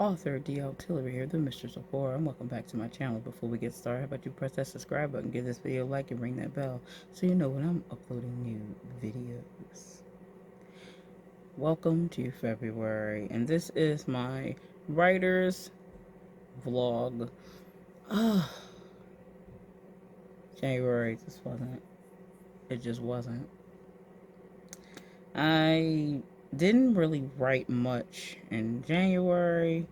author Tillery here, the Mistress of Horror, and welcome back to my channel. Before we get started, how about you press that subscribe button, give this video a like, and ring that bell so you know when I'm uploading new videos. Welcome to February, and this is my writer's vlog. January just wasn't. I didn't really write much in January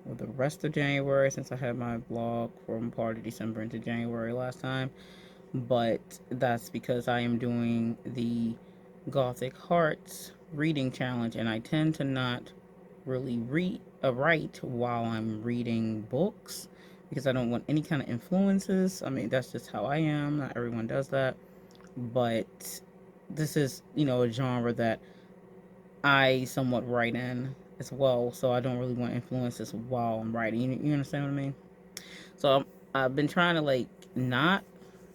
or the rest of January since I had my blog from part of December into January last time. But that's because I am doing the Gothic Hearts reading challenge, and I tend to not really write while I'm reading books because I don't want any kind of influences. I mean, that's just how I am. Not everyone does that. But this is, a genre that I somewhat write in as well, so I don't really want influences while I'm writing. You understand what I mean? So I've been trying to not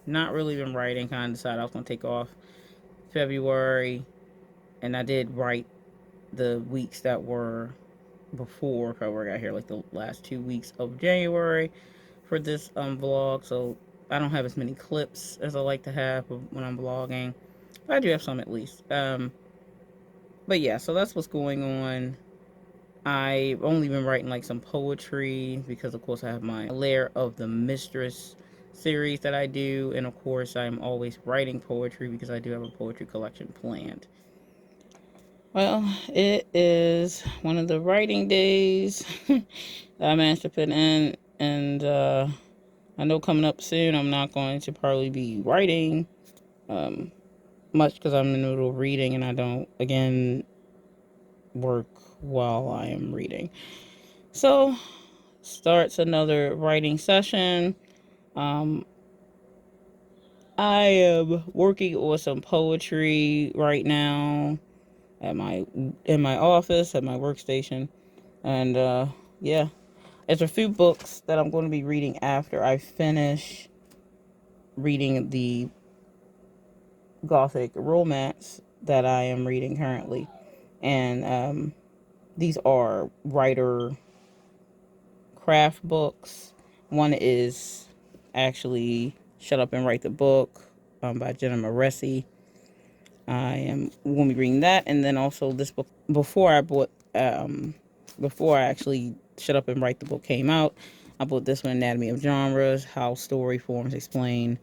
really been writing. Kind of decided I was gonna take off February, and I did write the weeks that were before February got here, like the last 2 weeks of January for this vlog. So I don't have as many clips as I like to have when I'm vlogging, but I do have some at least. But yeah, so that's what's going on. I've only been writing like some poetry because, of course, I have my Lair of the Mistress series that I do, and of course, I'm always writing poetry because I do have a poetry collection planned. Well, it is one of the writing days that I managed to put in, and I know coming up soon I'm not going to probably be writing much because I'm in the middle of reading, and I don't, again, work while I am reading. So, starts another writing session. Um, I am working on some poetry right now at my office, at my workstation, and yeah, there's a few books that I'm going to be reading after I finish reading the Gothic romance that I am reading currently, and these are writer craft books. One is actually Shut Up and Write the Book by Jenna Maressi. I am going to be reading that, and then also this book before I actually Shut Up and Write the Book came out. I bought this one, Anatomy of Genres: How Story Forms Explain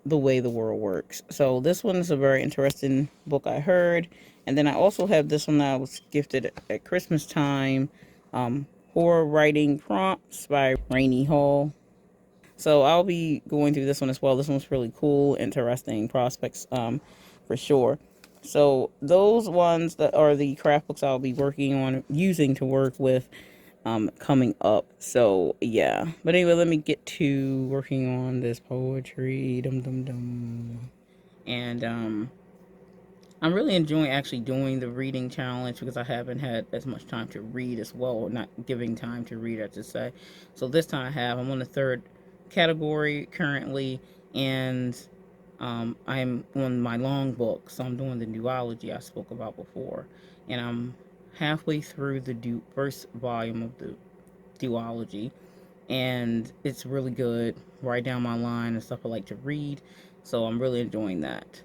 the Way the World Works. So this one is a very interesting book, I heard. And then I also have this one that I was gifted at Christmas time, Horror Writing Prompts by Rainey Hall. So I'll be going through this one as well. This one's really cool, interesting prospects, for sure. So those ones that are the craft books I'll be working on, using to work with, coming up. So yeah. But anyway, let me get to working on this poetry. Dum dum dum. And I'm really enjoying actually doing the reading challenge because I haven't had as much time to read as well, or not giving time to read, I should say. So this time I have. I'm on the third category currently, and I'm on my long book, so I'm doing the duology I spoke about before, and I'm halfway through the first volume of the duology, and it's really good, right down my line and stuff I like to read, so I'm really enjoying that.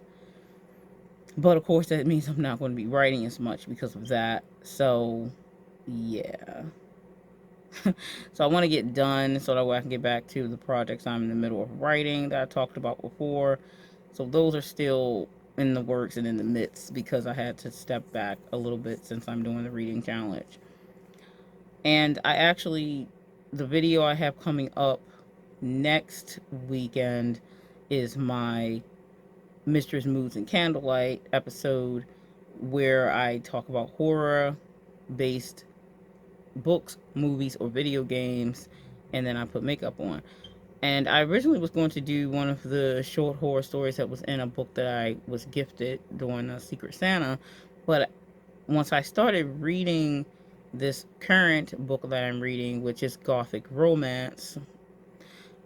But of course, that means I'm not going to be writing as much because of that. So, yeah. So I want to get done so that way I can get back to the projects I'm in the middle of writing that I talked about before. So those are still in the works and in the midst because I had to step back a little bit since I'm doing the reading challenge. And the video I have coming up next weekend is my Mistress Moods and Candlelight episode where I talk about horror based books, movies, or video games, and then I put makeup on. And I originally was going to do one of the short horror stories that was in a book that I was gifted during a Secret Santa, but once I started reading this current book that I'm reading, which is Gothic Romance,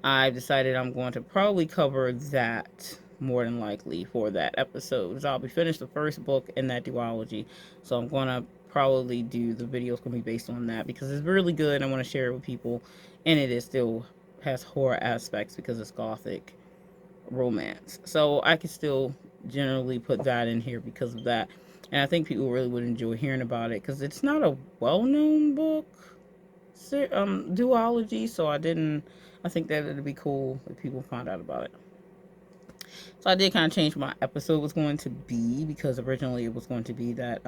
I decided I'm going to probably cover that more than likely for that episode. So I'll be finished the first book in that duology. So I'm going to probably do the videos gonna be based on that because it's really good. I want to share it with people, and it is still has horror aspects because it's gothic romance. So I could still generally put that in here because of that. And I think people really would enjoy hearing about it because it's not a well-known book, duology. So I think that it'd be cool if people found out about it. So I did kind of change what my episode was going to be because originally it was going to be that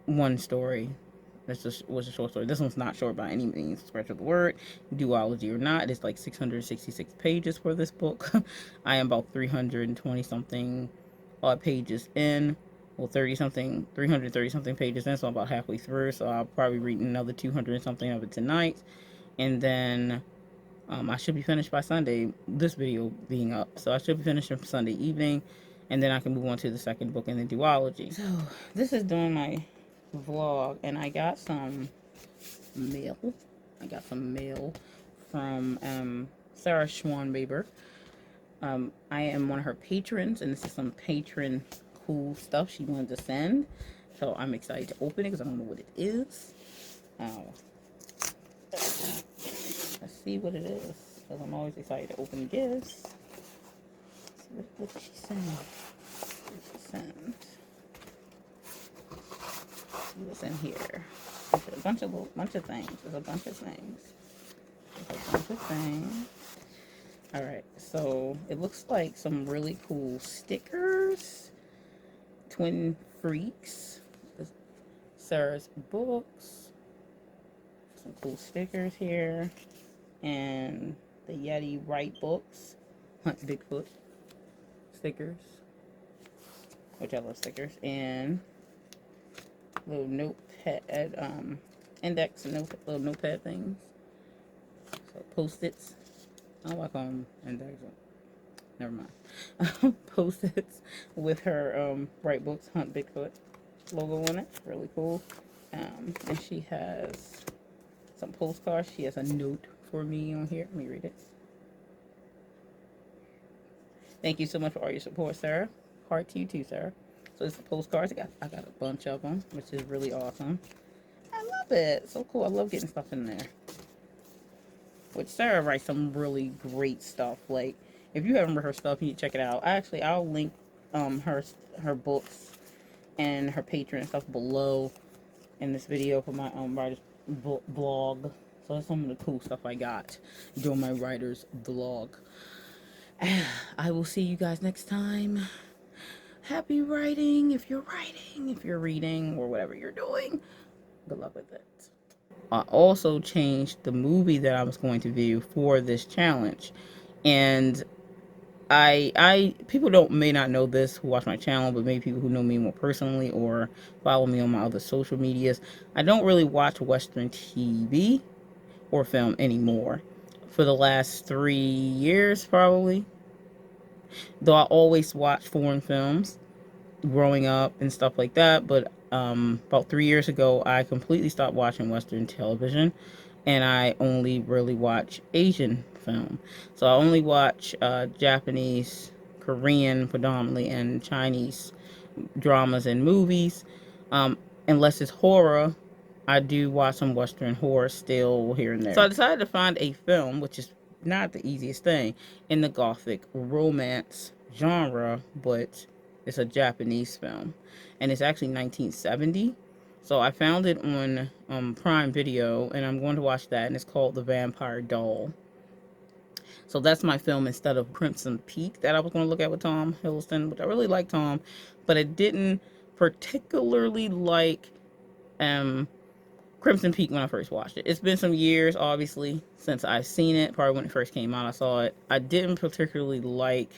one story. This just was a short story. This one's not short by any means, stretch of the word, duology or not. It's like 666 pages for this book. I am about 320 something odd pages in. Well, 30 something, 330 something pages in, so I'm about halfway through. So I'll probably read another 200 something of it tonight. And then I should be finished by Sunday, this video being up. So I should be finished on Sunday evening. And then I can move on to the second book in the duology. So this is doing my vlog, and I got some mail. From Sarah Scharnweber. I am one of her patrons, and this is some patron cool stuff she wanted to send. So I'm excited to open it because I don't know what it is. Let's see what it is, because I'm always excited to open gifts. What did she send? What's in here? There's a bunch of things. All right, so it looks like some really cool stickers. Twin Freaks, Sarah's books, some cool stickers here, and the Yeti Wright books, Hunt Bigfoot stickers, which I love stickers, and little notepad, index little notepad things, so post-its. I call them index. Never mind. Post-its with her Wright books, Hunt Bigfoot logo on it. Really cool. And she has some postcards. She has a note for me on here. Let me read it. Thank you so much for all your support, Sarah. Heart to you too, Sarah. So it's the postcards. I got a bunch of them, which is really awesome. I love it. So cool. I love getting stuff in there. Which Sarah writes some really great stuff. Like, if you haven't read her stuff, you need to check it out. I'll link her books and her Patreon stuff below in this video for my writer's blog. So that's some of the cool stuff I got during my writer's vlog. I will see you guys next time. Happy writing if you're writing, if you're reading, or whatever you're doing. Good luck with it. I also changed the movie that I was going to view for this challenge. And people may not know this who watch my channel, but maybe people who know me more personally or follow me on my other social medias. I don't really watch Western TV or film anymore for the last 3 years, probably. Though I always watch foreign films growing up and stuff like that, but about 3 years ago, I completely stopped watching Western television, and I only really watch Asian film. So I only watch Japanese, Korean predominantly, and Chinese dramas and movies. Unless it's horror, I do watch some Western horror still here and there. So I decided to find a film, which is not the easiest thing, in the Gothic romance genre, but it's a Japanese film, and it's actually 1970. So I found it on Prime Video, and I'm going to watch that, and it's called The Vampire Doll. So that's my film instead of Crimson Peak that I was going to look at with Tom Hiddleston, which I really like Tom, but I didn't particularly like Crimson Peak when I first watched it. It's been some years, obviously, since I've seen it. Probably when it first came out, I saw it. I didn't particularly like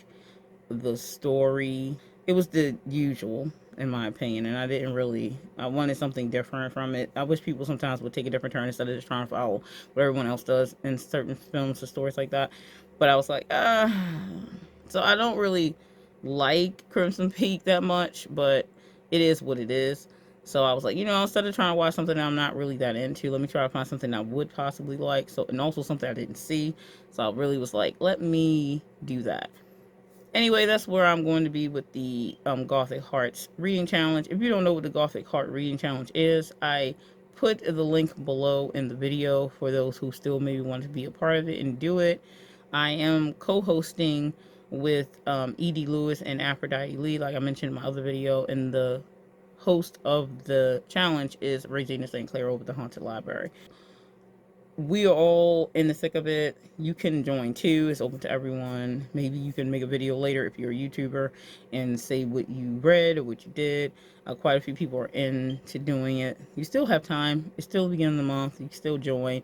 the story. It was the usual, in my opinion, and I wanted something different from it. I wish people sometimes would take a different turn instead of just trying to follow what everyone else does in certain films or stories like that. But I was like, so I don't really like Crimson Peak that much, but it is what it is. So I was like, instead of trying to watch something that I'm not really that into, let me try to find something I would possibly like. So, and also something I didn't see. So I really was like, let me do that. Anyway, that's where I'm going to be with the Gothic Hearts reading challenge. If you don't know what the Gothic Heart reading challenge is, I put the link below in the video for those who still maybe want to be a part of it and do it. I am co-hosting with Edie Lewis and Aphrodite Lee, like I mentioned in my other video, and the host of the challenge is Regina St. Clair over at the Haunted Library. We are all in the thick of it. You can join too. It's open to everyone. Maybe you can make a video later if you're a YouTuber and say what you read or what you did. Quite a few people are into doing it. You still have time. It's still the beginning of the month. You can still join.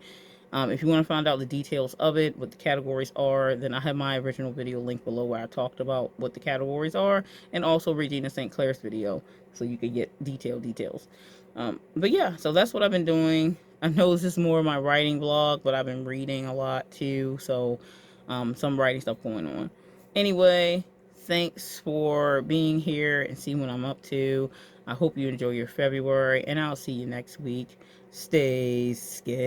If you want to find out the details of it, what the categories are, then I have my original video link below where I talked about what the categories are, and also Regina St. Clair's video, so you can get detailed details. But yeah, so that's what I've been doing. I know this is more of my writing vlog, but I've been reading a lot too, so some writing stuff going on. Anyway, thanks for being here and seeing what I'm up to. I hope you enjoy your February, and I'll see you next week. Stay scared.